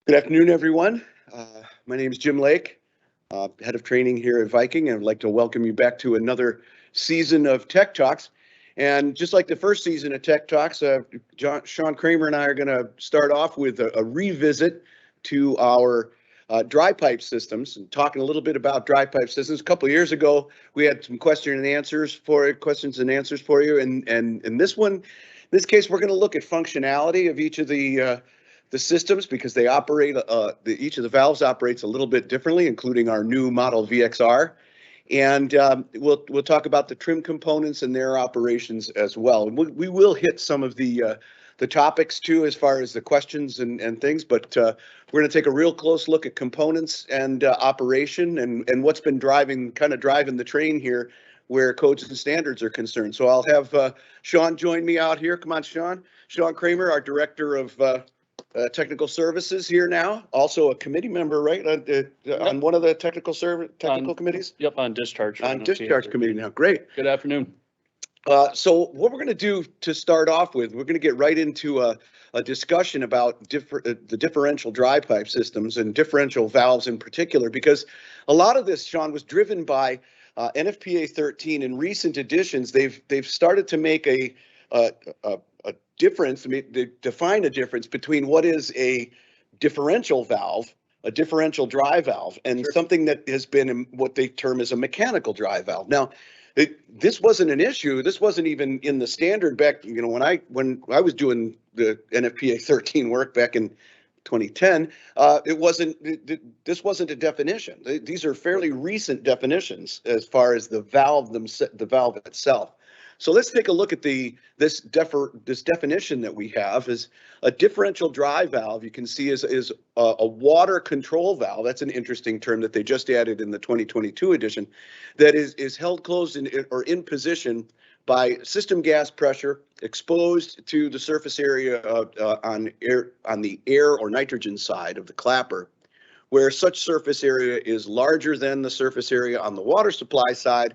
Good afternoon, everyone. My name is Jim Lake, head of training here at Viking, and I'd like to welcome you back to another season of Tech Talks. And just like the first season of Tech Talks, Shaun, Kramer, and I are going to start off with a revisit to our dry pipe systems and talking a little bit about dry pipe systems. A couple of years ago, we had some questions and answers for you, and in this case, we're going to look at functionality of each of the systems because they operate, each of the valves operates a little bit differently, including our new Model VXR. And we'll talk about the trim components and their operations as well. And we will hit some of the topics too, as far as the questions and things, but we're going to take a real close look at components and operation and what's been driving the train here where codes and standards are concerned. So I'll have Shaun join me out here. Come on, Shaun. Shaun Kramer, our Director of Technical Services here now, also a committee member, right? On one of the technical committees? Yep, on discharge. On discharge committee now. Great. Good afternoon. So what we're going to do to start off with, we're going to get right into a discussion about the differential dry pipe systems and differential valves in particular, because a lot of this, Shaun, was driven by NFPA 13. In recent editions, they've started to make a difference. I mean, they define a difference between what is a differential valve, a differential dry valve, and something that has been what they term as a mechanical dry valve. Now, this wasn't an issue. This wasn't even in the standard back, when I was doing the NFPA 13 work back in 2010. This wasn't a definition. These are fairly recent definitions as far as the valve itself. So let's take a look at this definition that we have. Is a differential dry valve, you can see, is a water control valve. That's an interesting term that they just added in the 2022 edition. That is held closed or in position by system gas pressure exposed to the surface area on the air or nitrogen side of the clapper, where such surface area is larger than the surface area on the water supply side,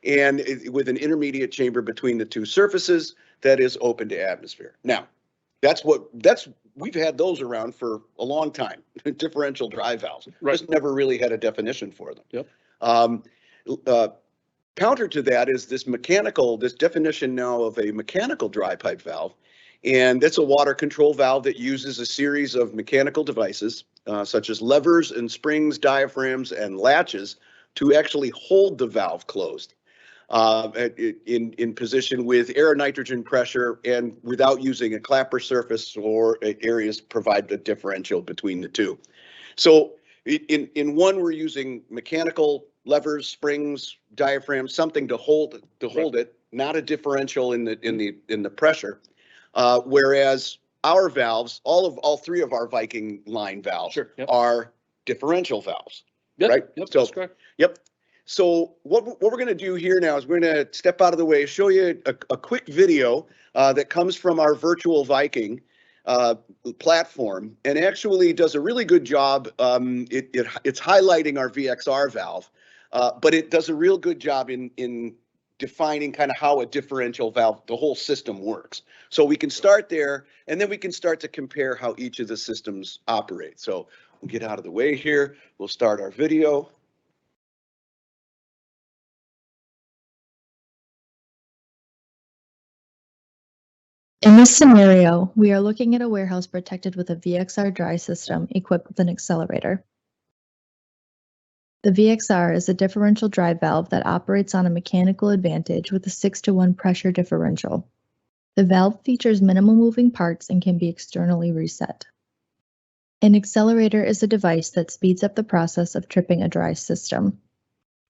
and with an intermediate chamber between the two surfaces that is open to atmosphere. Now, we've had those around for a long time. Differential dry valves. Right. Just never really had a definition for them. Yep. Counter to that is this definition now of a mechanical dry pipe valve, and it's a water control valve that uses a series of mechanical devices, such as levers and springs, diaphragms, and latches, to actually hold the valve closed in position with air and nitrogen pressure, and without using a clapper surface or areas provide the differential between the two. So in one, we're using mechanical levers, springs, diaphragms, something to hold it, not a differential in the pressure. Whereas our valves, all three of our Viking line valves, Sure, yep, are differential valves. Yep, right? Yep, So, that's correct. Yep. So what we're going to do here now is we're going to step out of the way, show you a quick video that comes from our virtual Viking platform, and actually does a really good job. It's highlighting our VXR valve, but it does a real good job in defining kind of how a differential valve, the whole system, works. So we can start there, and then we can start to compare how each of the systems operate. So we'll get out of the way here. We'll start our video. In this scenario, we are looking at a warehouse protected with a VXR dry system equipped with an accelerator. The VXR is a differential dry valve that operates on a mechanical advantage with a 6-to-1 pressure differential. The valve features minimal moving parts and can be externally reset. An accelerator is a device that speeds up the process of tripping a dry system.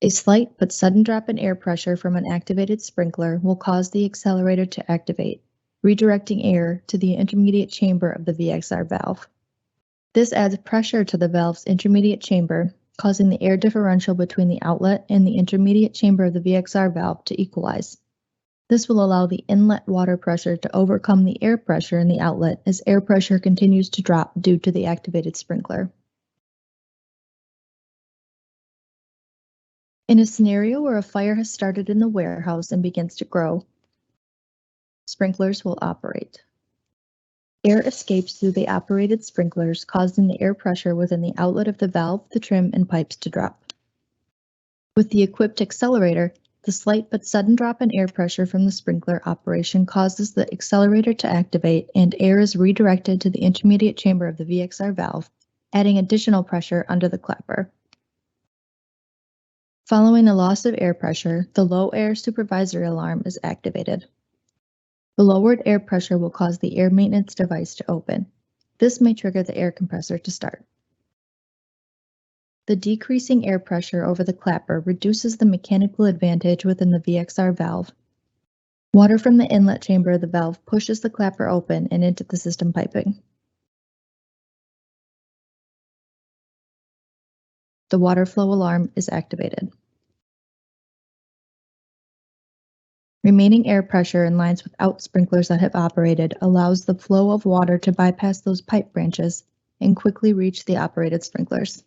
A slight but sudden drop in air pressure from an activated sprinkler will cause the accelerator to activate, redirecting air to the intermediate chamber of the VXR valve. This adds pressure to the valve's intermediate chamber, causing the air differential between the outlet and the intermediate chamber of the VXR valve to equalize. This will allow the inlet water pressure to overcome the air pressure in the outlet as air pressure continues to drop due to the activated sprinkler. In a scenario where a fire has started in the warehouse and begins to grow, sprinklers will operate. Air escapes through the operated sprinklers, causing the air pressure within the outlet of the valve, the trim, and pipes to drop. With the equipped accelerator, the slight but sudden drop in air pressure from the sprinkler operation causes the accelerator to activate, and air is redirected to the intermediate chamber of the VXR valve, adding additional pressure under the clapper. Following the loss of air pressure, the low air supervisory alarm is activated. The lowered air pressure will cause the air maintenance device to open. This may trigger the air compressor to start. The decreasing air pressure over the clapper reduces the mechanical advantage within the VXR valve. Water from the inlet chamber of the valve pushes the clapper open and into the system piping. The water flow alarm is activated. Remaining air pressure in lines without sprinklers that have operated allows the flow of water to bypass those pipe branches and quickly reach the operated sprinklers.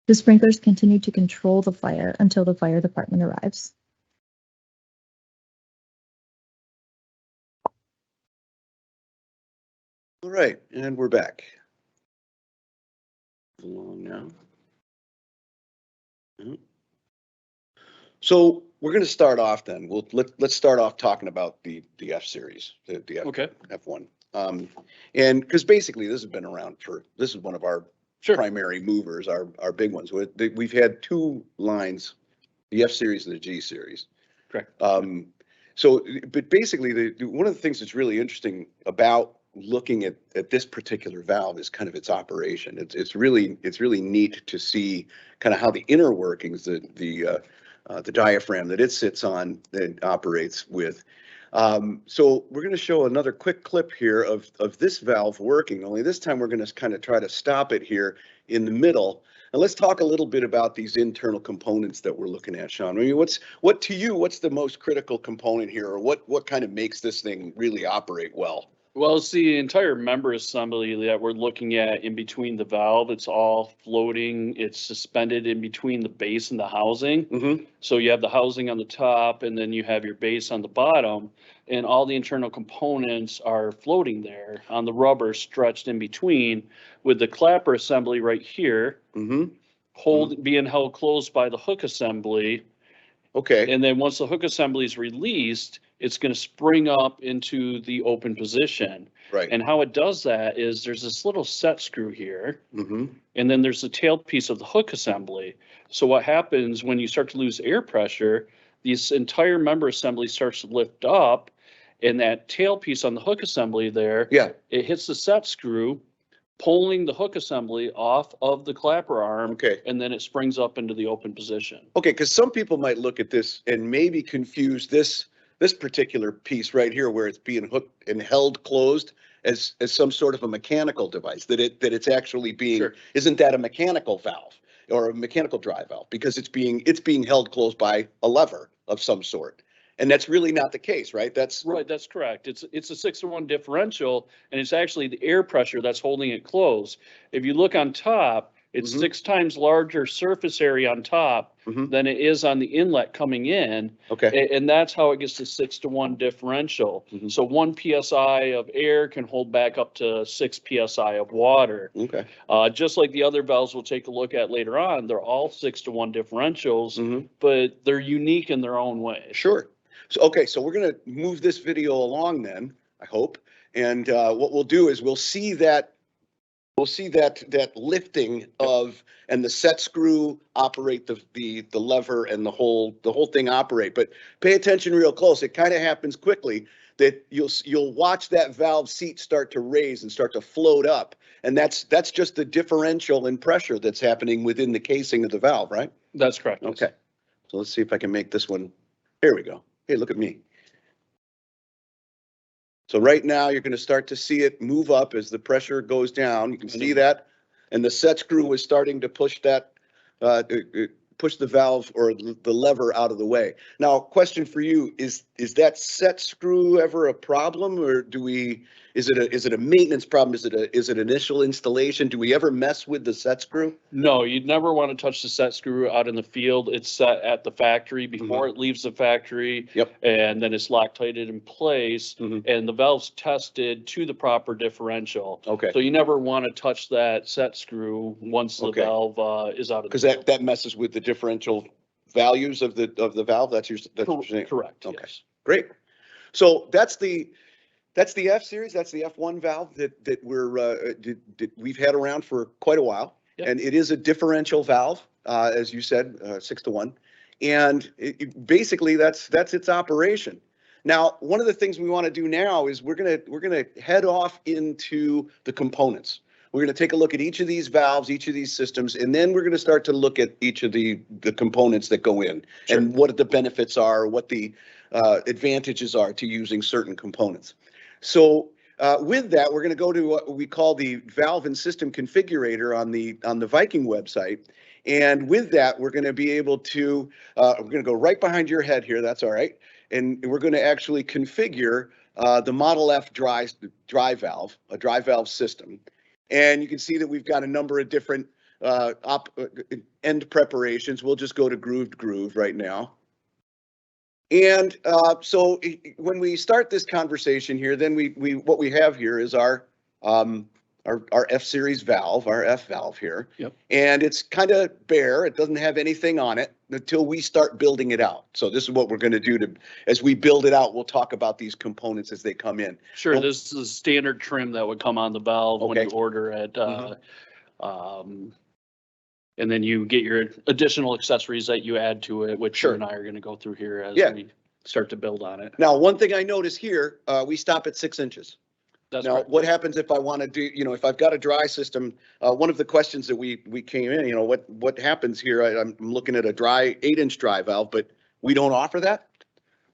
The sprinklers continue to control the fire until the fire department arrives. All right, and we're back. Along now. So we're going to start off then. Let's start off talking about the F series, the F1. And because basically this has been around this is one of our primary movers, our big ones. We've had two lines, the F series and the G series. Correct. But basically one of the things that's really interesting about looking at this particular valve is kind of its operation. It's really neat to see kind of how the inner workings, the diaphragm that it sits on, that operates with. So we're going to show another quick clip here of this valve working, only this time we're going to kind of try to stop it here in the middle. And let's talk a little bit about these internal components that we're looking at, Shaun. I mean, what's the most critical component here, or what kind of makes this thing really operate well? Well, it's the entire member assembly that we're looking at in between the valve. It's all floating. It's suspended in between the base and the housing. Mm-hmm. So you have the housing on the top, and then you have your base on the bottom, and all the internal components are floating there on the rubber stretched in between, with the clapper assembly right here, being held closed by the hook assembly. Okay. And then once the hook assembly is released, it's going to spring up into the open position. Right. And how it does that is there's this little set screw here, Mm-hmm. and then there's the tail piece of the hook assembly. So what happens when you start to lose air pressure, this entire member assembly starts to lift up, and that tail piece on the hook assembly there, it hits the set screw, pulling the hook assembly off of the clapper arm, and then it springs up into the open position. Okay, because some people might look at this and maybe confuse this particular piece right here, where it's being hooked and held closed, as some sort of a mechanical device. That it's actually being isn't that a mechanical valve or a mechanical drive valve, because it's being held closed by a lever of some sort. And that's really not the case, right? That's right. That's correct. It's a 6-to-1 differential, and it's actually the air pressure that's holding it closed. If you look on top, it's 6 times larger surface area on top than it is on the inlet coming in. Okay. And that's how it gets to 6-to-1 differential. So 1 psi of air can hold back up to 6 psi of water. Okay. Just like the other valves we'll take a look at later on, they're all 6-to-1 differentials, but they're unique in their own way. Sure. So, okay, so we're going to move this video along then, I hope. And what we'll do is we'll see that lifting of, and the set screw operate the lever, and the whole thing operate. But pay attention real close. It kind of happens quickly, that you'll watch that valve seat start to raise and start to float up. And that's just the differential in pressure that's happening within the casing of the valve, right? That's correct. Okay. So let's see if I can make this one. Here we go. Hey, look at me. So right now you're going to start to see it move up as the pressure goes down. You can see that. And the set screw is starting to push that, push the valve or the lever out of the way. Now, question for you, is that set screw ever a problem, or is it a maintenance problem? Is it initial installation? Do we ever mess with the set screw? No, you'd never want to touch the set screw out in the field. It's set at the factory before it leaves the factory. Yep. And then it's Loctited in place, Mhm. and the valve's tested to the proper differential. Okay. So you never want to touch that set screw once the Okay. valve is out of the Because field. that messes with the differential values of the valve. That's what you're saying. Correct, Okay. yes. Great. So that's the F series. That's the F1 valve that we've had around for quite a while. Yep. And it is a differential valve, as you said, 6-to-1. And basically that's its operation. Now, one of the things we want to do now is we're gonna head off into the components. We're going to take a look at each of these valves, each of these systems, and then we're going to start to look at each of the components that go in and what the benefits are, what the advantages are to using certain components. So with that, we're going to go to what we call the valve and system configurator on the Viking website. And with that, we're going to be able to, we're going to go right behind your head here. That's all right. And we're going to actually configure the Model F dry valve, a dry valve system. And you can see that we've got a number of different end preparations. We'll just go to groove right now. And so when we start this conversation here, then what we have here is our F series valve, our F valve here. Yep. And it's kind of bare. It doesn't have anything on it until we start building it out. So this is what we're going to do as we build it out. We'll talk about these components as they come in. Sure, Well, this is standard trim that would come on the valve when Okay. you order it. And then you get your additional accessories that you add to it, which Sure. you and I are going to go through here as Yeah. we start to build on it. Now, one thing I notice here, we stop at 6 inches. That's Now, correct. what happens if I want to do, if I've got a dry system, one of the questions that we came in, what happens here, I'm looking at a 8-inch dry valve, but we don't offer that?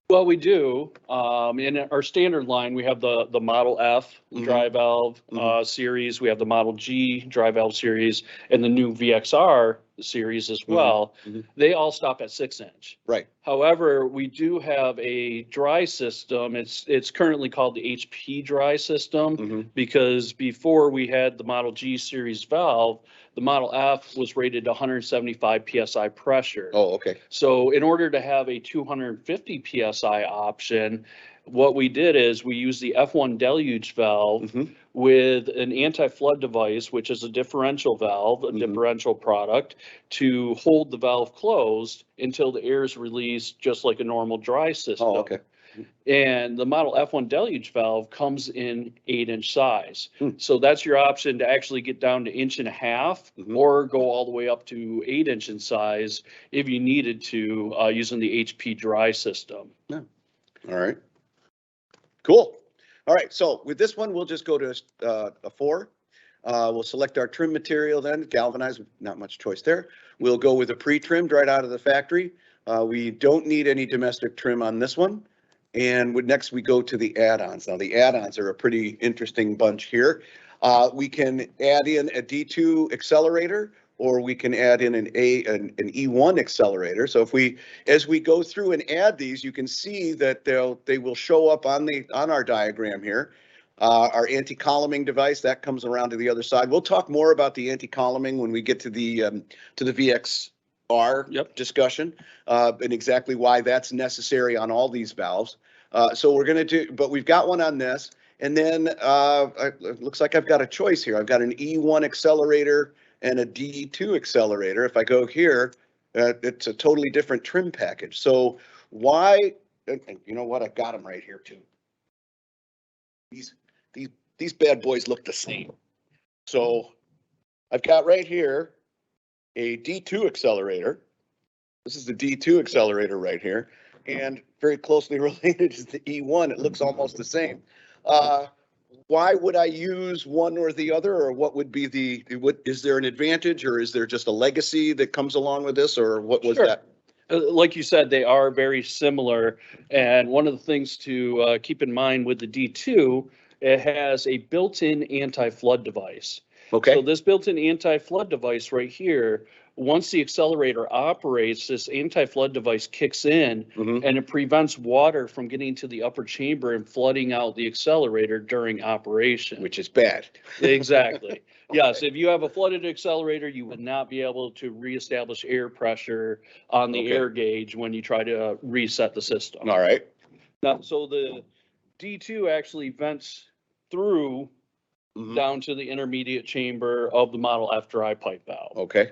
Well, we do. In our standard line, we have the Model F dry valve series. We have the Model G dry valve series and the new VXR series as well. They all stop at 6-inch. Right. However, we do have a dry system. It's currently called the HP dry system because before we had the Model G series valve, the Model F was rated 175 PSI pressure. Oh, okay. So in order to have a 250 PSI option, what we did is we used the F1 deluge valve with an anti-flood device, which is a differential valve, a differential product, to hold the valve closed until the air is released just like a normal dry system. Oh, okay. And the Model F1 deluge valve comes in 8-inch size. So that's your option to actually get down to 1.5 or go all the way up to 8-inch in size if you needed to using the HP dry system. Yeah. All right. Cool. All right. So with this one, we'll just go to a 4. We'll select our trim material then, galvanized, not much choice there. We'll go with a pre-trimmed right out of the factory. We don't need any domestic trim on this one. And next we go to the add-ons. Now the add-ons are a pretty interesting bunch here. We can add in a D2 accelerator, or we can add in an E1 accelerator. So as we go through and add these, you can see that they will show up on our diagram here. Our anti-columning device that comes around to the other side. We'll talk more about the anti-columning when we get to the VXR discussion and exactly why that's necessary on all these valves. So we're going to but we've got one on this, and then it looks like I've got a choice here. I've got an E1 accelerator and a D2 accelerator. If I go here, it's a totally different trim package. So why? And you know what? I've got them right here too. These bad boys look the same. So I've got right here a D2 accelerator. This is the D2 accelerator right here, and very closely related is the E1. It looks almost the same. Why would I use one or the other, or what would be is there an advantage, or is there just a legacy that comes along with this, or what was that? Like you said, they are very similar. And one of the things to keep in mind with the D2, it has a built-in anti-flood device. Okay. So this built-in anti-flood device right here once the accelerator operates, this anti-flood device kicks in Mhm. and it prevents water from getting to the upper chamber and flooding out the accelerator during operation. Which is bad. Exactly. Yes, if you have a flooded accelerator, you would not be able to reestablish air pressure on the Okay. air gauge when you try to reset the system. All right. Now, so the D2 actually vents through Mhm. down to the intermediate chamber of the Model F dry pipe valve. Okay.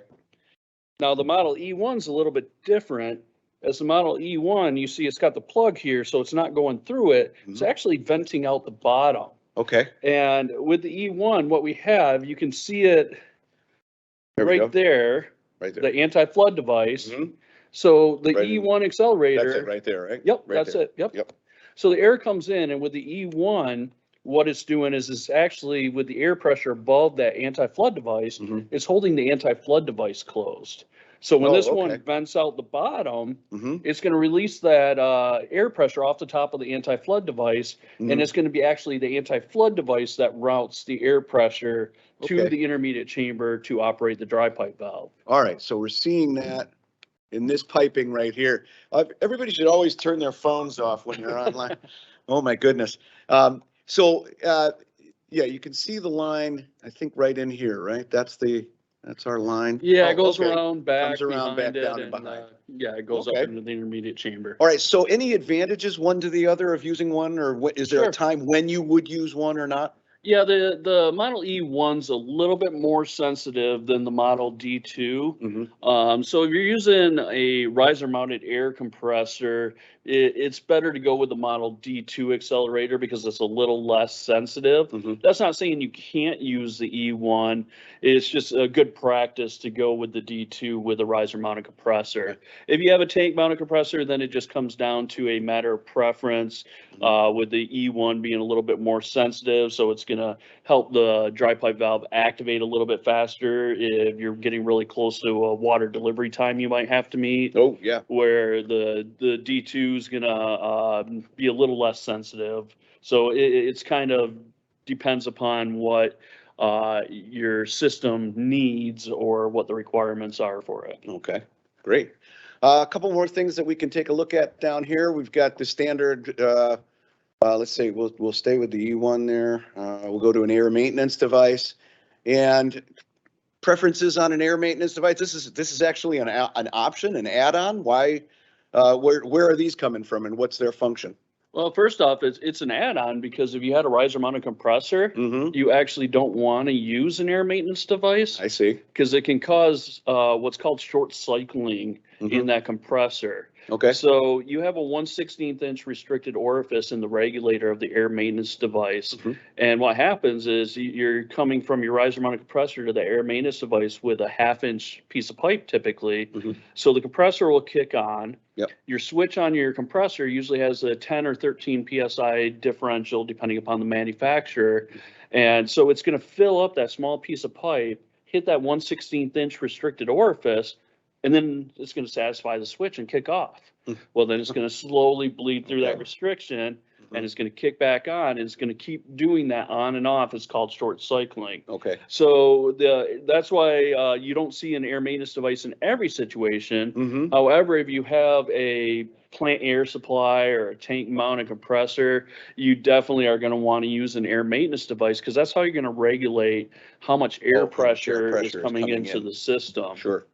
Now, the Model E1's a little bit different. As the Model E1, you see it's got the plug here, so it's not going through it. It's Mhm. actually venting out the bottom. Okay. And with the E1, what we have, you can see it There we go. right there, Right there. the anti-flood device. Mhm. So the Right in- E1 accelerator. That's it right there, right? Yep, Right that's there. it. Yep. Yep. So the air comes in, and with the E1, what it's doing is it's actually with the air pressure above that anti-flood device, Mhm. it's holding the anti-flood device closed. So when Oh, this one okay. vents out the bottom, Mhm. it's going to release that air pressure off the top of the anti-flood device, Mhm. and it's going to be actually the anti-flood device that routes the air pressure to Okay. the intermediate chamber to operate the dry pipe valve. All right. So we're seeing that in this piping right here. Everybody should always turn their phones off when you're online. Oh my goodness. Yeah, you can see the line, I think right in here, right? That's our line. Yeah, Oh, it goes okay. around back, Comes around behind back it, down and behind. yeah, it goes up Okay. into the intermediate chamber. All right. So any advantages one to the other of using one, or is there Sure. a time when you would use one or not? Yeah, the Model E1's a little bit more sensitive than the Model D2. Mhm. So if you're using a riser mounted air compressor, it's better to go with the Model D2 accelerator because it's a little less sensitive. Mhm. That's not saying you can't use the E1. It's just a good practice to go with the D2 with a riser mounted compressor. Okay. If you have a tank mounted compressor, then it just comes down to a matter of preference, with the E1 being a little bit more sensitive. So it's going to help the dry pipe valve activate a little bit faster if you're getting really close to a water delivery time you might have to meet, Oh, yeah. where the D2 is going to be a little less sensitive. So it's kind of depends upon what your system needs or what the requirements are for it. Okay, great. A couple more things that we can take a look at down here. We've got the standard, let's say we'll stay with the E1 there. We'll go to an air maintenance device and preferences on an air maintenance device. This is actually an option, an add-on. Why? Where are these coming from and what's their function? Well, first off, it's an add-on because if you had a riser mounted compressor, Mm-hmm. you actually don't want to use an air maintenance device I see. because it can cause what's called short cycling in Mhm. that compressor. Okay. So you have a 1/16 inch restricted orifice in the regulator of the air maintenance device. Mhm. And what happens is you're coming from your riser mounted compressor to the air maintenance device with a 1/2 inch piece of pipe typically. Mhm. So the compressor will kick on. Yep. Your switch on your compressor usually has a 10 or 13 PSI differential depending upon the manufacturer. And so it's going to fill up that small piece of pipe, hit that 1/16 inch restricted orifice, and then it's going to satisfy the switch and kick off. Mm. Well, then it's going to slowly bleed through that Okay. restriction Mhm. and it's going to kick back on. And it's going to keep doing that on and off. It's called short cycling. Okay. So that's why you don't see an air maintenance device in every situation. Mm-hmm. However, if you have a plant air supply or a tank mounted compressor, you definitely are going to want to use an air maintenance device because that's how you're going to regulate how much air How much air pressure pressure is is coming coming into in. the system. Sure.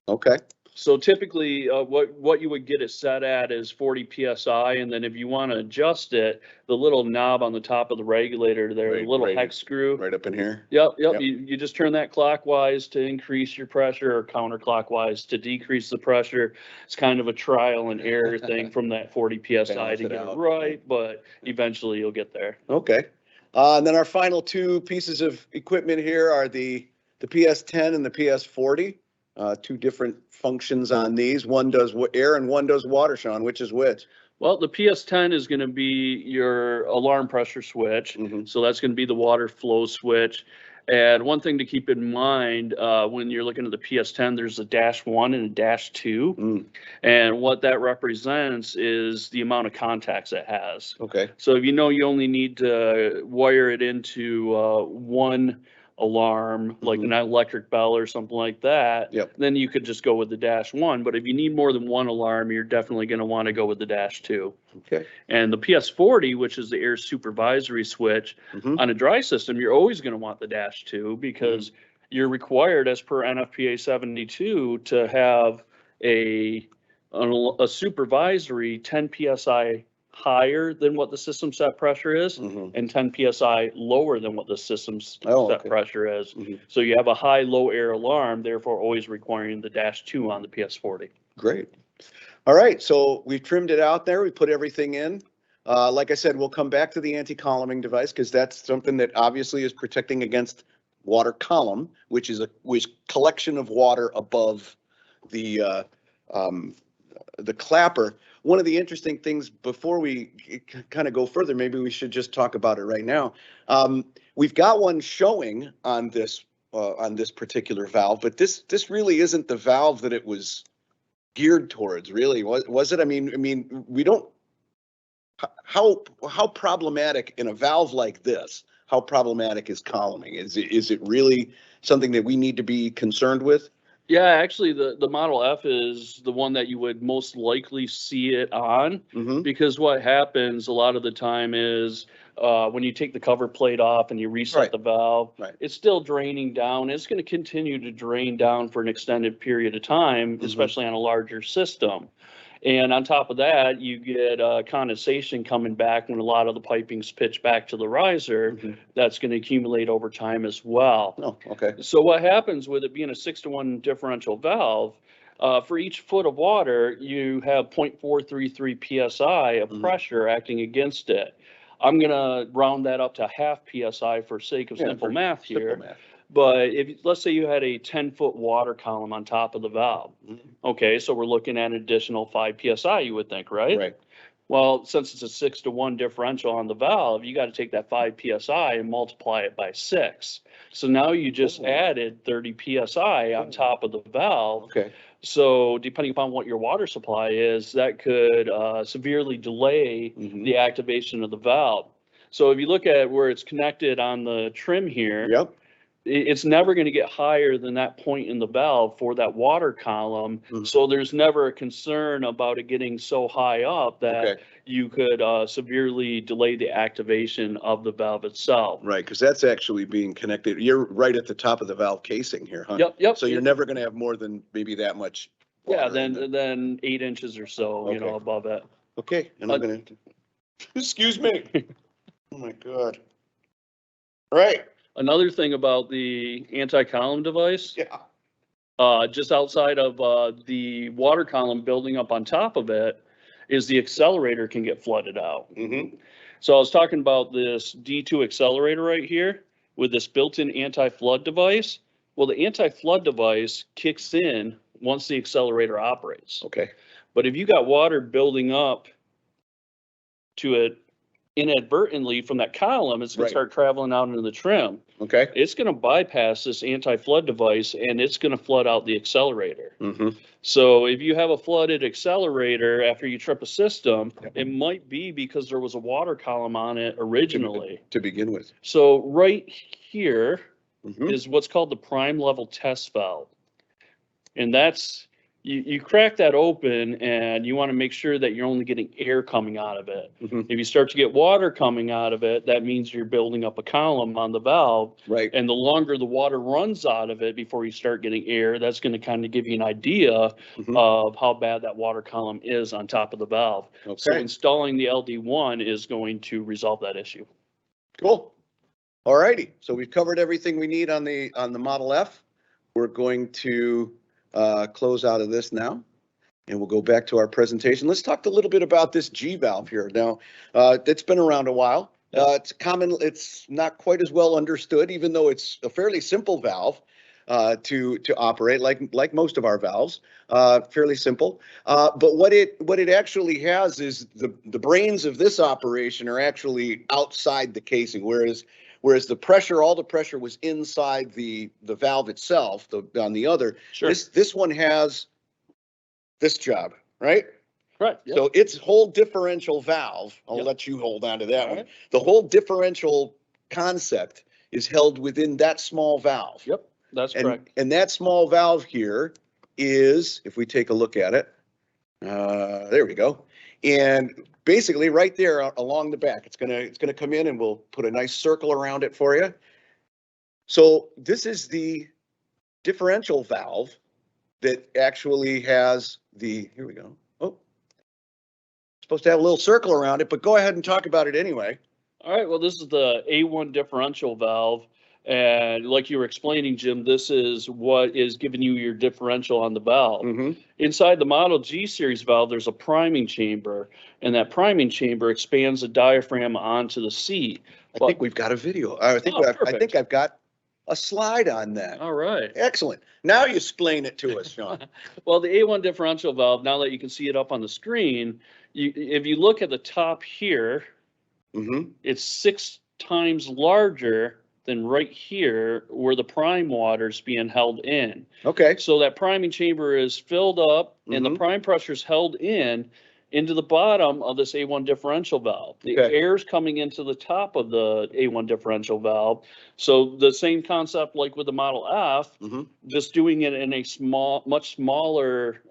Okay. So typically, what you would get it set at is 40 psi, and then if you want to adjust it, the little knob on the top of the regulator, there, Right, the little right. hex screw. Right up in here. Yep. Yep. You just turn that clockwise to increase your pressure or counterclockwise to decrease the pressure. It's kind of a trial and error thing from that 40 psi Balance to it get it out. right, but eventually you'll get there. Okay. And then our final two pieces of equipment here are the PS10 and the PS40. Two different functions on these. One does air and one does water, Shaun. Which is which? Well, the PS10 is going to be your alarm pressure switch. Mhm. So that's going to be the water flow switch. And one thing to keep in mind when you're looking at the PS10, there's a -1 and a -2. Mm. And what that represents is the amount of contacts it has. Okay. So if you know you only need to wire it into one alarm, like an electric bell or something like that, Yep. then you could just go with the -1. But if you need more than one alarm, you're definitely going to want to go with the -2. Okay. And the PS40, which is the air supervisory switch, on a dry system, you're always going to want the -2 because you're required as per NFPA 72 to have a supervisory 10 PSI higher than what the system set pressure is and 10 PSI lower than what the system's set pressure is. So you have a high low air alarm, therefore always requiring the -2 on the PS40. Great. All right, so we've trimmed it out there. We put everything in. Like I said, we'll come back to the anti-columning device because that's something that obviously is protecting against water column, which is a collection of water above the clapper. One of the interesting things before we kind of go further, maybe we should just talk about it right now. We've got one showing on this particular valve, but this really isn't the valve that it was geared towards, really, was it? I mean, we don't. How problematic in a valve like this? How problematic is columning? Is it really something that we need to be concerned with? Yeah, actually, the Model F is the one that you would most likely see it on, because what happens a lot of the time is when you take the cover plate off and you reset the valve, it's still draining down. It's going to continue to drain down for an extended period of time, especially on a larger system. And on top of that, you get condensation coming back when a lot of the piping's pitched back to the riser. That's going to accumulate over time as well. Oh, okay. So what happens with it being a 6-to-1 differential valve, for each foot of water, you have 0.433 PSI of pressure acting against it. I'm going to round that up to half PSI for sake of simple math here. Simple math. But if, let's say you had a 10-foot water column on top of the valve. Okay, so we're looking at an additional 5 PSI, you would think, right? Right. Well, since it's a 6-to-1 differential on the valve, you got to take that 5 PSI and multiply it by 6. So now you just added 30 PSI on top of the valve. Okay. So depending upon what your water supply is, that could severely delay the activation of the valve. So if you look at where it's connected on the trim here, it's never going to get higher than that point in the valve for that water column. So there's never a concern about it getting so high up that you could severely delay the activation of the valve itself. Right, because that's actually being connected. You're right at the top of the valve casing here, huh? Yep. So you're never going to have more than maybe that much water. Yeah, then 8 inches or so, you know, above it. Okay, and I'm going to, excuse me. Oh my God. All right. Another thing about the anti-column device, just outside of the water column building up on top of it, is the accelerator can get flooded out. So I was talking about this D2 accelerator right here with this built-in anti-flood device. Well, the anti-flood device kicks in once the accelerator operates. Okay. But if you got water building up to it inadvertently from that column, it's going to start traveling out into the trim. Okay. It's going to bypass this anti-flood device and it's going to flood out the accelerator. So if you have a flooded accelerator after you trip a system, it might be because there was a water column on it originally. To begin with. So right here is what's called the prime level test valve. And that's, you crack that open and you want to make sure that you're only getting air coming out of it. If you start to get water coming out of it, that means you're building up a column on the valve. Right. And the longer the water runs out of it before you start getting air, that's going to kind of give you an idea of how bad that water column is on top of the valve. Okay. So installing the LD1 is going to resolve that issue. Cool. All righty. So we've covered everything we need on the Model F. We're going to close out of this now, and we'll go back to our presentation. Let's talk a little bit about this G valve here. Now, it's been around a while. It's common. It's not quite as well understood, even though it's a fairly simple valve to operate, like most of our valves. Fairly simple. But what it actually has is the brains of this operation are actually outside the casing, whereas the pressure, all the pressure was inside the valve itself. On the other, this one has this job, right? Right. Yep. So its whole differential valve, I'll let you hold on to that one. The whole differential concept is held within that small valve. Yep, that's And, correct. and that small valve here is, if we take a look at it, there we go. And basically right there along the back, it's gonna come in, and we'll put a nice circle around it for you. So this is the differential valve that actually has here we go. Oh, supposed to have a little circle around it, but go ahead and talk about it anyway. All right, well, this is the A1 differential valve. And like you were explaining, Jim, this is what is giving you your differential on the valve. Mm-hmm. Inside the Model G series valve, there's a priming chamber, and that priming chamber expands the diaphragm onto the seat. I think we've got a video. I think I've got a slide on that. All right. Excellent. Now you explain it to us, Shaun. Well, the A1 differential valve, now that you can see it up on the screen, if you look at the top here, Mm-hmm. it's 6 times larger than right here where the prime water is being held in. Okay. So that priming chamber is filled up and the prime pressure is held into the bottom of this A1 differential valve. The air is coming into the top of the A1 differential valve. So the same concept like with the Model F, just doing it in a much smaller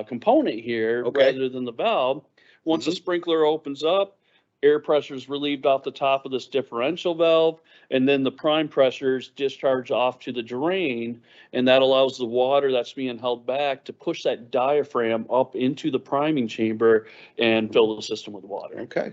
component here rather than the valve. Once the sprinkler opens up, air pressure is relieved off the top of this differential valve, and then the prime pressures discharge off to the drain, and that allows the water that's being held back to push that diaphragm up into the priming chamber and fill the system with water. Okay.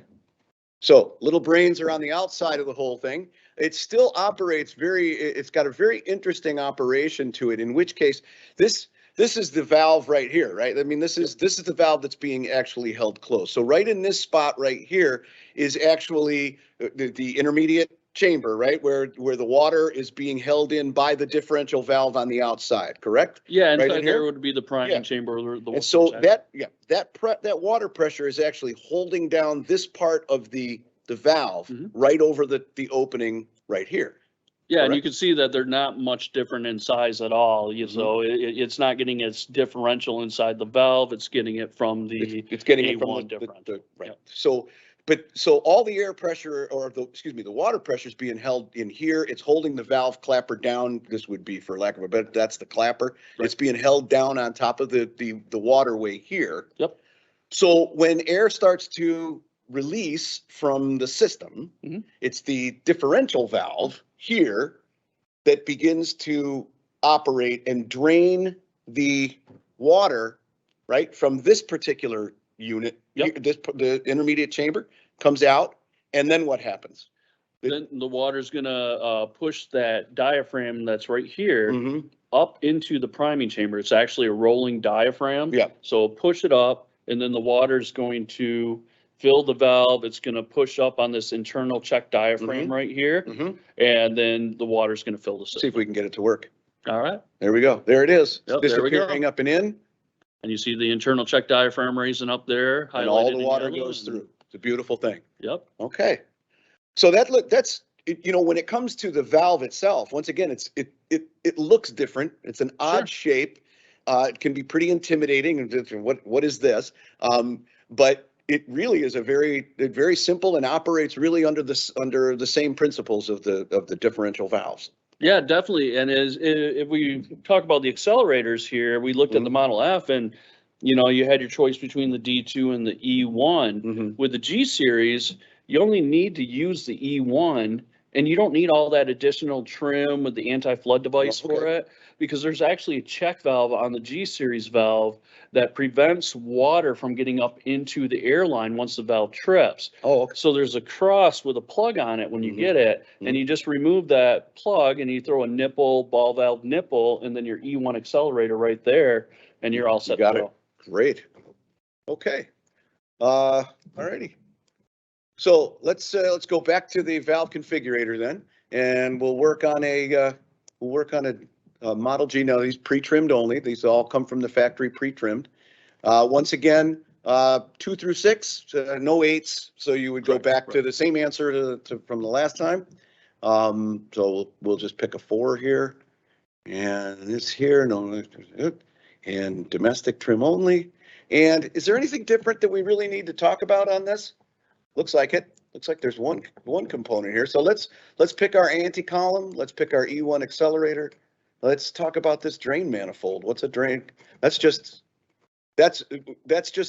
So little brains are on the outside of the whole thing. It still operates it's got a very interesting operation to it, in which case this is the valve right here, right? I mean, this is the valve that's being actually held closed. So right in this spot right here is actually the intermediate chamber, right? Where the water is being held in by the differential valve on the outside, correct? Yeah, inside right there would be the priming chamber. And so that water pressure is actually holding down this part of the valve right over the opening right here. Yeah, and you can see that they're not much different in size at all. So it's not getting its differential inside the valve. It's getting it from the it's getting A1 it from differential. right. Yep. So all the air pressure, or the water pressure is being held in here. It's holding the valve clapper down. This would be, for lack of a better, that's the clapper. Right. It's being held down on top of the waterway here. Yep. So when air starts to release from the system, it's the differential valve here that begins to operate and drain the water, right, from this particular unit. The intermediate chamber comes out, and then what happens? Then the water's gonna push that diaphragm that's right here up into the priming chamber. It's actually a rolling diaphragm. Yeah. So push it up, and then the water's going to fill the valve. It's going to push up on this internal check diaphragm right here, and then the water's going to fill the system. See if we can get it to work. All right. There we go. There it is. Yep, disappearing up and in. And you see the internal check diaphragm raising up there. And all the water goes through. It's a beautiful thing. Yep. Okay. So that's, when it comes to the valve itself, once again, it looks different. It's an odd shape. It can be pretty intimidating. What is this? But it really is a very simple and operates really under the same principles of the differential valves. Yeah, definitely. And if we talk about the accelerators here, we looked at the Model F, and you had your choice between the D2 and the E1. With the G series, you only need to use the E1, and you don't need all that additional trim with the anti-flood device for it, because there's actually a check valve on the G series valve that prevents water from getting up into the airline once the valve trips. Oh, okay. So there's a cross with a plug on it when you get it, and you just remove that plug and you throw a ball valve nipple, and then your E1 accelerator right there, and you're all set. You got it. Great. Okay. All righty. So let's go back to the valve configurator then, and we'll work on a Model G. Now these pre-trimmed only. These all come from the factory pre-trimmed. Once again, 2 through 6, no 8s. So you would go back to the same answer from the last time. So we'll just pick a 4 here, and this here, no, and domestic trim only. And is there anything different that we really need to talk about on this? Looks like it. looks like there's one component here. So let's pick our anti-column. Let's pick our E1 accelerator. Let's talk about this drain manifold. What's a drain? That's just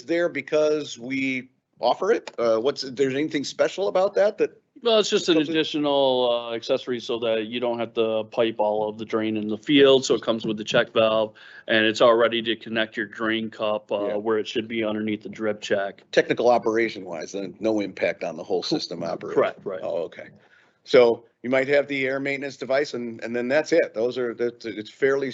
there because we offer it. There's anything special about that? Well, it's just an additional accessory so that you don't have to pipe all of the drain in the field. So it comes with the check valve, and it's all ready to connect your drain cup where it should be underneath the drip check. Technical operation wise, then no impact on the whole system operation. Correct, right. Oh, okay. So you might have the air maintenance device, and then that's it. It's fairly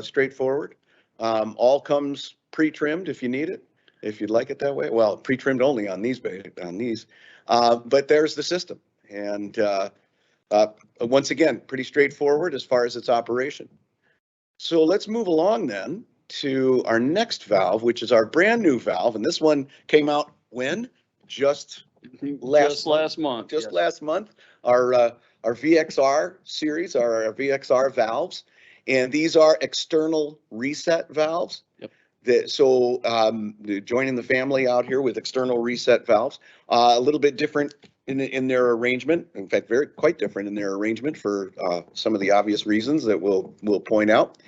straightforward. All comes pre-trimmed if you need it, if you'd like it that way. Well, pre-trimmed only on these, but there's the system. And once again, pretty straightforward as far as its operation. So let's move along then to our next valve, which is our brand new valve. And this one came out when? Just last month. Just last month. Our VXR series, our VXR valves. And these are external reset valves. Yep. So joining the family out here with external reset valves, a little bit different in their arrangement. In fact, quite different in their arrangement for some of the obvious reasons that we'll point out.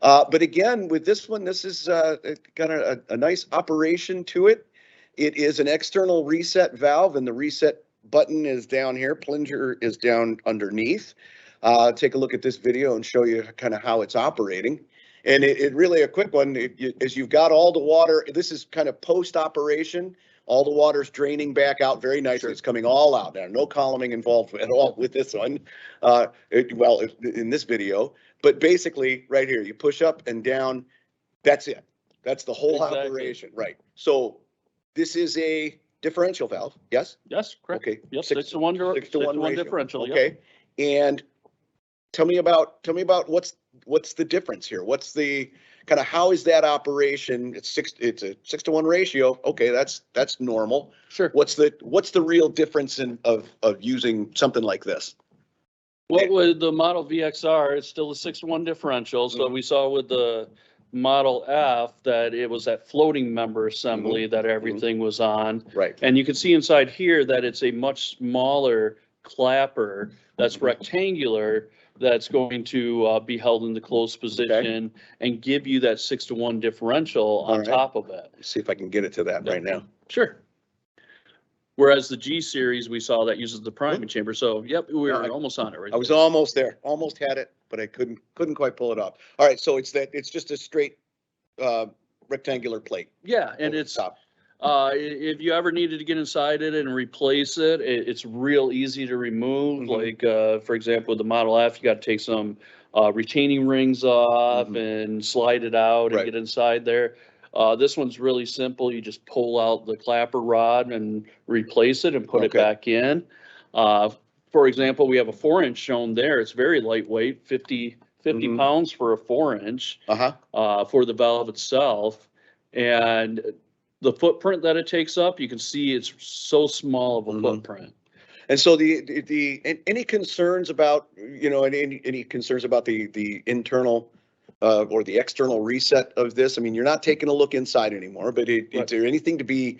But again, with this one, this is got a nice operation to it. It is an external reset valve, and the reset button is down here. Plunger is down underneath. Take a look at this video and show you kind of how it's operating. And it really a quick one is you've got all the water. This is kind of post-operation. All the water's draining back out very nicely. Sure. It's coming all out now. No columning involved at all with this one. In this video, but basically right here, you push up and down. That's it. That's the whole operation, right? So this is a differential valve. Yes. Yes. Correct. Okay. Yep. 6-to-1 differential. Okay. Yep. And tell me about what's the difference here? What's the kind of, how is that operation? It's a 6-to-1 ratio. Okay, that's normal. Sure. What's the real difference of using something like this? Well, with the Model VXR, it's still a 6-to-1 differential. So we saw with the Model F that it was that floating member assembly that everything was on. Right. And you can see inside here that it's a much smaller clapper that's rectangular, that's going to be held in the closed position and give you that 6-to-1 differential on top of it. Let's see if I can get it to that right now. Sure. Whereas the G series, we saw that uses the priming chamber. So, yep, we were almost on it right I was almost there, almost had it, but I couldn't quite pull it off. All right, so it's just a straight rectangular plate. Yeah, and it's top. If you ever needed to get inside it and replace it, it's real easy to remove. Like, for example, with the Model F, you got to take some retaining rings off and slide it out and get inside there. This one's really simple. You just pull out the clapper rod and replace it and put it back in. For example, we have a 4-inch shown there. It's very lightweight, 50 pounds for a 4-inch for the valve itself. And the footprint that it takes up, you can see it's so small of a footprint. And so any concerns about, any concerns about the internal or the external reset of this? I mean, you're not taking a look inside anymore, but is there anything to be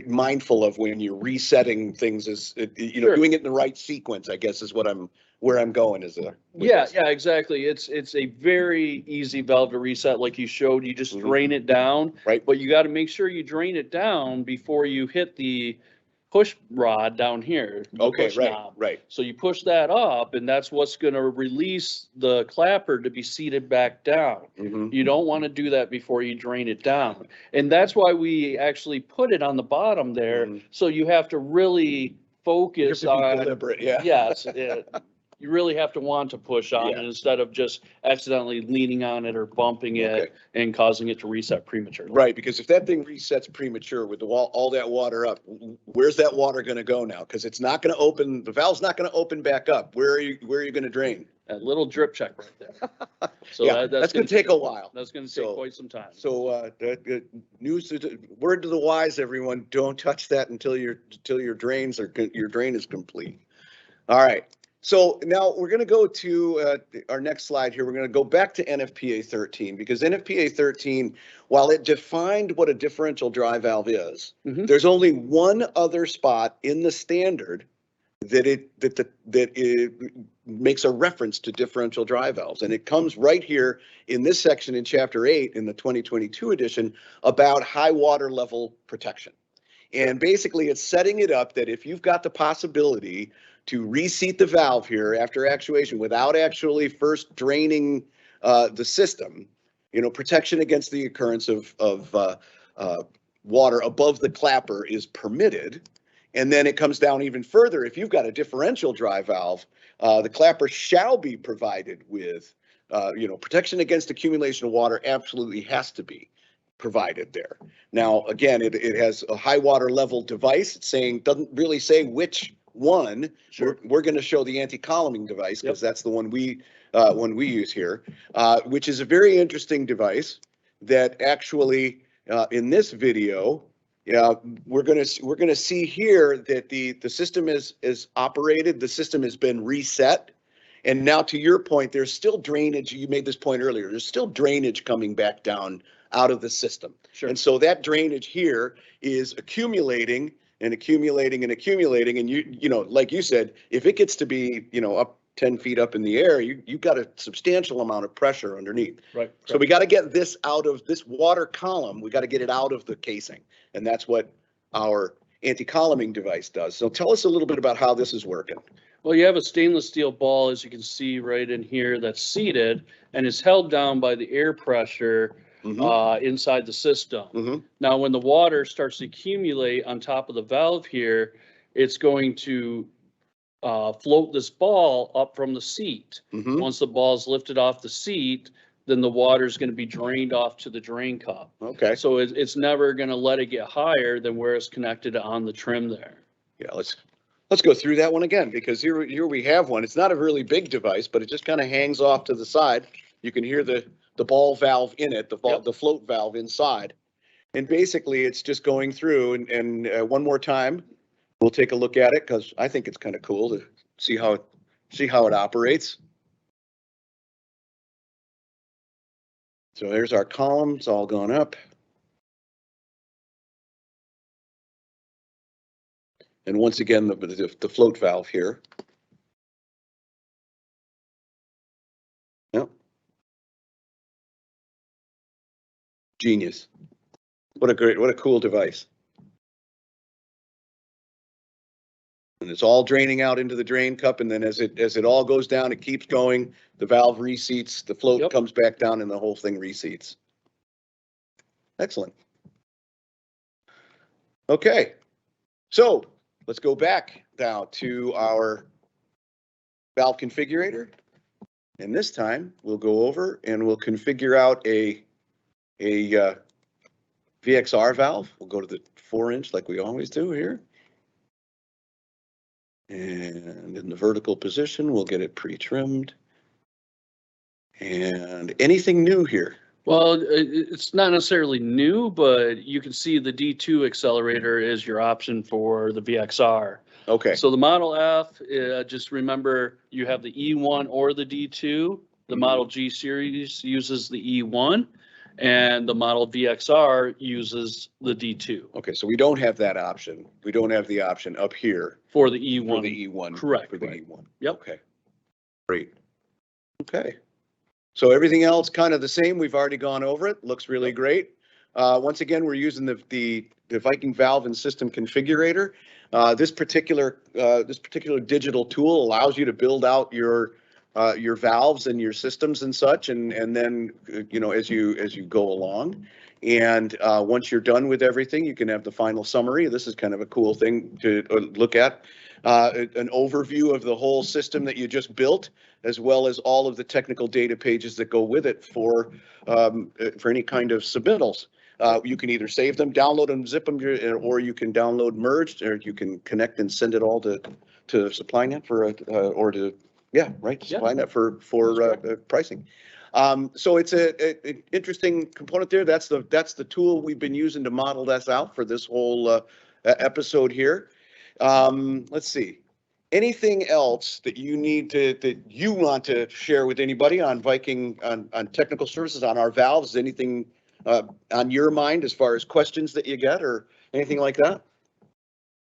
mindful of when you're resetting things? Doing it in the right sequence, I guess, is where I'm going. Yeah, exactly. It's a very easy valve to reset, like you showed. You just drain it down, right? But you got to make sure you drain it down before you hit the push rod down here. Okay, right. So you push that up, and that's what's going to release the clapper to be seated back down. You don't want to do that before you drain it down, and that's why we actually put it on the bottom there. So you have to really focus on deliberate. Yes. You really have to want to push on it instead of just accidentally leaning on it or bumping it and causing it to reset prematurely. Right, because if that thing resets premature with all that water up, where's that water going to go now? Because it's not going to open. The valve's not going to open back up. Where are you going to drain? That little drip check right there. So that's going to take a while. That's going to take quite some time. So word to the wise, everyone: don't touch that until your drain is complete. All right. So now we're going to go to our next slide here. We're going to go back to NFPA 13 because NFPA 13, while it defined what a differential dry valve is, there's only one other spot in the standard that it makes a reference to differential dry valves, and it comes right here in this section in Chapter 8 in the 2022 edition about high water level protection. And basically, it's setting it up that if you've got the possibility to reseat the valve here after actuation without actually first draining the system, you know, protection against the occurrence of water above the clapper is permitted. And then it comes down even further. If you've got a differential dry valve, the clapper shall be provided with, you know, protection against accumulation of water absolutely has to be provided there. Now, again, it has a high water level device. It's saying, doesn't really say which one. Sure. We're going to show the anti-columning device because that's the one we use here, which is a very interesting device that actually in this video, we're going to see here that the system is operated. The system has been reset. And now to your point, there's still drainage. You made this point earlier. There's still drainage coming back down out of the system. Sure. And so that drainage here is accumulating and accumulating and accumulating. And you know, like you said, if it gets to be, you know, up 10 feet up in the air, you've got a substantial amount of pressure underneath. Right. So we got to get this out of this water column. We got to get it out of the casing. And that's what our anti-columning device does. So tell us a little bit about how this is working. Well, you have a stainless steel ball, as you can see right in here, that's seated and is held down by the air pressure inside the system. Now, when the water starts to accumulate on top of the valve here, it's going to float this ball up from the seat. Once the ball is lifted off the seat, then the water is going to be drained off to the drain cup. Okay. So it's never going to let it get higher than where it's connected on the trim there. Yeah, let's go through that one again, because here we have one. It's not a really big device, but it just kind of hangs off to the side. You can hear the ball valve in it, the float valve inside. And basically it's just going through and one more time, we'll take a look at it because I think it's kind of cool to see how it operates. So there's our column. It's all gone up. And once again, the float valve here. Yep. Genius. What a cool device. And it's all draining out into the drain cup, and then as it all goes down, it keeps going. The valve reseats, the float comes back down, and the whole thing reseats. Excellent. Okay, so let's go back now to our valve configurator, and this time we'll go over and we'll configure out a VXR valve. We'll go to the 4-inch like we always do here. And in the vertical position, we'll get it pre-trimmed. And anything new here? Well, it's not necessarily new, but you can see the D2 accelerator is your option for the VXR. Okay. So the Model F, just remember you have the E1 or the D2. The Model G series uses the E1. And the Model VXR uses the D2. Okay, so we don't have that option. We don't have the option up here for the E1. For the E1. Correct. For the E1. Yep. Okay. Great. Okay. So everything else kind of the same. We've already gone over it. Looks really great. Once again, we're using the Viking valve and system configurator. This particular digital tool allows you to build out your valves and your systems and such, and then you know as you go along, and once you're done with everything, you can have the final summary. This is kind of a cool thing to look at, an overview of the whole system that you just built, as well as all of the technical data pages that go with it for any kind of submittals. You can either save them, download them, zip them, or you can download merged, or you can connect and send it all to SupplyNet or to SupplyNet for pricing. So it's an interesting component there. That's the tool we've been using to model this out for this whole episode here. Let's see. Anything else that you need that you want to share with anybody on Viking, on technical services, on our valves? Anything on your mind as far as questions that you get or anything like that?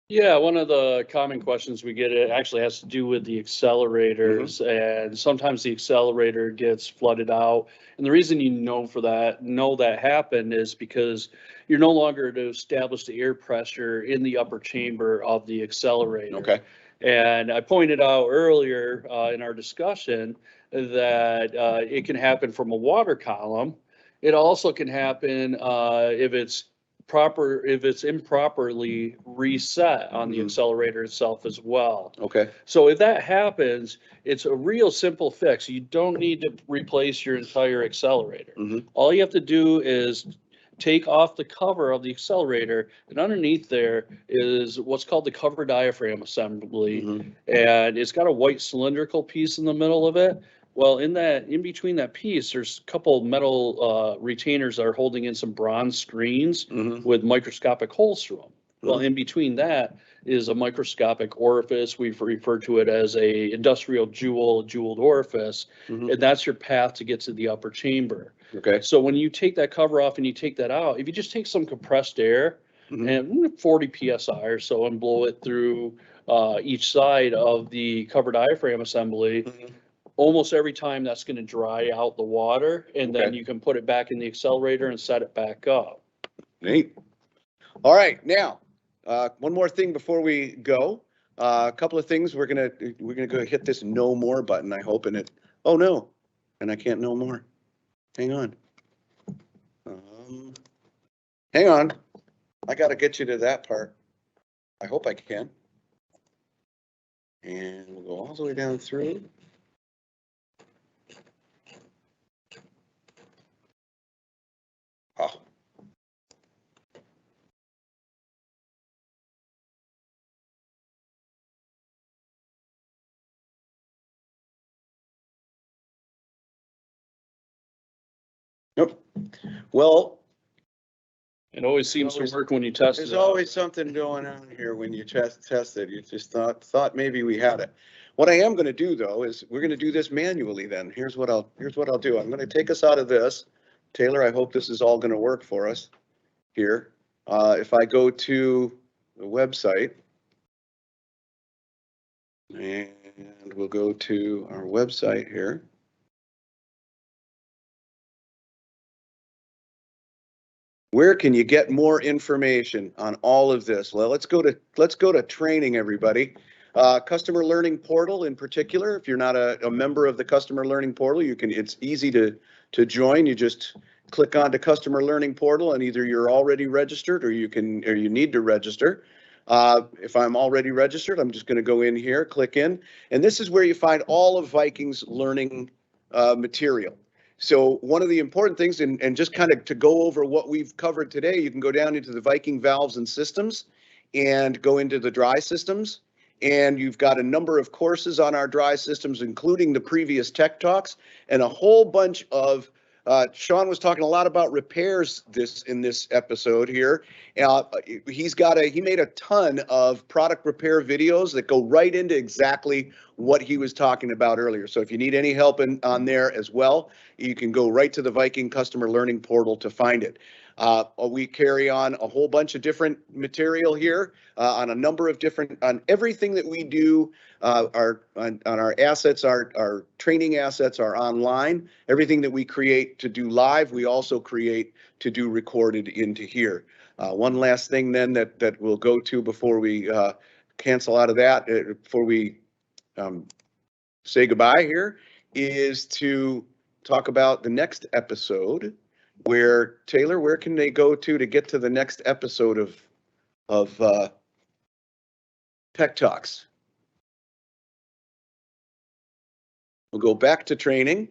Yeah, one of the common questions we get, it actually has to do with the accelerators, and sometimes the accelerator gets flooded out. And the reason you know that happened is because you're no longer to establish the air pressure in the upper chamber of the accelerator. Okay. And I pointed out earlier in our discussion that it can happen from a water column. It also can happen if it's improperly reset on the accelerator itself as well. Okay. So if that happens, it's a real simple fix. You don't need to replace your entire accelerator. All you have to do is take off the cover of the accelerator, and underneath there is what's called the cover diaphragm assembly, and it's got a white cylindrical piece in the middle of it. Well, in between that piece, there's a couple metal retainers that are holding in some bronze screens with microscopic holes through them. Well, in between that is a microscopic orifice. We've referred to it as a industrial jeweled orifice, and that's your path to get to the upper chamber. Okay. So when you take that cover off and you take that out, if you just take some compressed air and 40 psi or so and blow it through each side of the cover diaphragm assembly, almost every time that's going to dry out the water, and then you can put it back in the accelerator and set it back up. Neat. All right, now one more thing before we go. A couple of things. We're gonna go hit this no more button. I hope, and it. Oh no, and I can't no more. Hang on. Hang on. I got to get you to that part. I hope I can. And we'll go all the way down through. Oh. Nope. Well, it always seems to work when you test it. There's always something going on here when you test it. You just thought maybe we had it. What I am going to do though is we're going to do this manually. Then here's what I'll do. I'm going to take us out of this. Taylor, I hope this is all going to work for us here. If I go to the website, and we'll go to our website here. Where can you get more information on all of this? Well, let's go to training, everybody. Customer Learning Portal in particular. If you're not a member of the Customer Learning Portal, it's easy to join. You just click on the Customer Learning Portal, and either you're already registered or you need to register. If I'm already registered, I'm just going to go in here, click in, and this is where you find all of Viking's learning material. So one of the important things, and just kind of to go over what we've covered today, you can go down into the Viking valves and systems and go into the dry systems. And you've got a number of courses on our dry systems, including the previous Tech Talks and a whole bunch of, Shaun was talking a lot about repairs in this episode here. He made a ton of product repair videos that go right into exactly what he was talking about earlier. So if you need any help on there as well, you can go right to the Viking Customer Learning Portal to find it. We carry on a whole bunch of different material here on a number of on everything that we do. On our assets, our training assets are online. Everything that we create to do live, we also create to do recorded into here. One last thing then that we'll go to before we cancel out of that, before we say goodbye here, is to talk about the next episode. Where, Taylor, where can they go to get to the next episode of Tech Talks? We'll go back to training.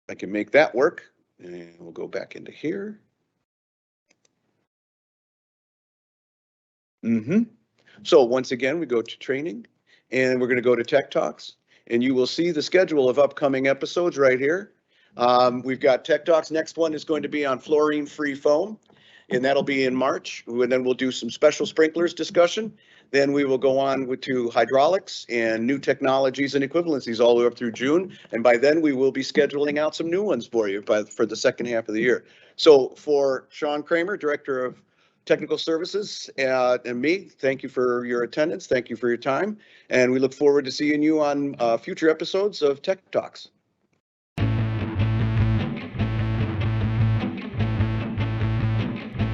I can make that work. And we'll go back into here. So once again, we go to training, and we're going to go to Tech Talks. And you will see the schedule of upcoming episodes right here. We've got Tech Talks. Next one is going to be on fluorine-free foam, and that'll be in March. And then we'll do some special sprinklers discussion. Then we will go on to hydraulics and new technologies and equivalencies all the way up through June. And by then we will be scheduling out some new ones for you for the second half of the year. So for Shaun Kramer, Director of Technical Services, and me, thank you for your attendance. Thank you for your time. And we look forward to seeing you on future episodes of Tech Talks.